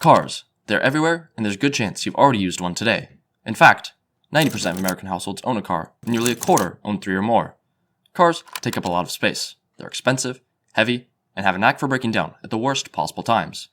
Cars. They're everywhere, and there's a good chance you've already used one today. In fact, 90% of American households own a car, and nearly a quarter own 3 or more. Cars take up a lot of space. They're expensive, heavy, and have a knack for breaking down at the worst possible times.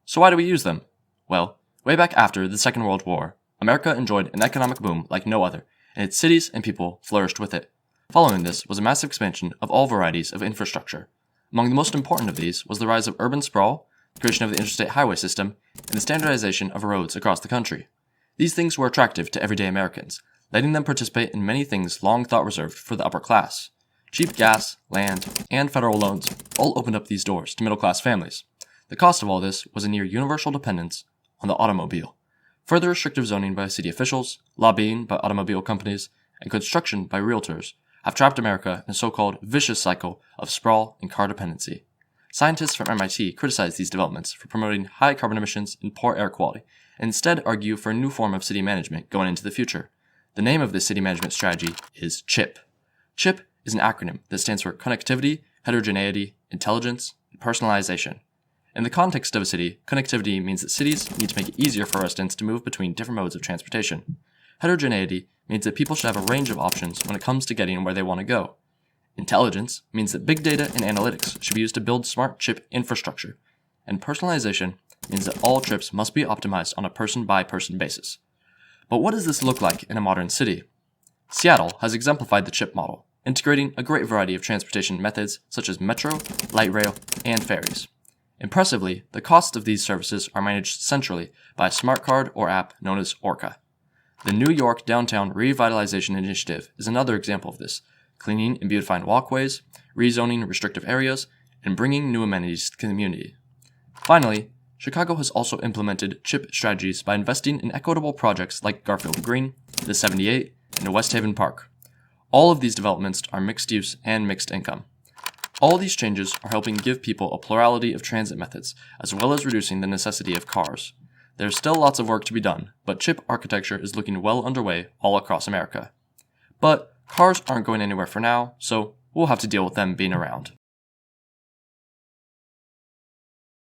So why do we use them? Well, way back after the Second World War, America enjoyed an economic boom like no other, and its cities and people flourished with it. Following this was a massive expansion of all varieties of infrastructure. Among the most important of these was the rise of urban sprawl, the creation of the interstate highway system, and the standardization of roads across the country. These things were attractive to everyday Americans, letting them participate in many things long thought reserved for the upper class. Cheap gas, land, and federal loans all opened up these doors to middle-class families. The cost of all this was a near universal dependence on the automobile. Further restrictive zoning by city officials, lobbying by automobile companies, and construction by realtors have trapped America in a so-called vicious cycle of sprawl and car dependency. Scientists from MIT criticize these developments for promoting high carbon emissions and poor air quality, and instead argue for a new form of city management going into the future. The name of this city management strategy is CHIP. CHIP is an acronym that stands for Connectivity, Heterogeneity, Intelligence, and Personalization. In the context of a city, connectivity means that cities need to make it easier for residents to move between different modes of transportation. Heterogeneity means that people should have a range of options when it comes to getting where they want to go. Intelligence means that big data and analytics should be used to build smart chip infrastructure. And personalization means that all trips must be optimized on a person-by-person basis. But what does this look like in a modern city? Seattle has exemplified the chip model, integrating a great variety of transportation methods such as metro, light rail, and ferries. Impressively, the costs of these services are managed centrally by a smart card or app known as Orca. The New York Downtown Revitalization Initiative is another example of this, cleaning and beautifying walkways, rezoning restrictive areas, and bringing new amenities to the community. Finally, Chicago has also implemented chip strategies by investing in equitable projects like Garfield Green, the 78, and West Haven Park. All of these developments are mixed use and mixed income. All these changes are helping give people a plurality of transit methods, as well as reducing the necessity of cars. There's still lots of work to be done, but chip architecture is looking well underway all across America. But cars aren't going anywhere for now, so we'll have to deal with them being around.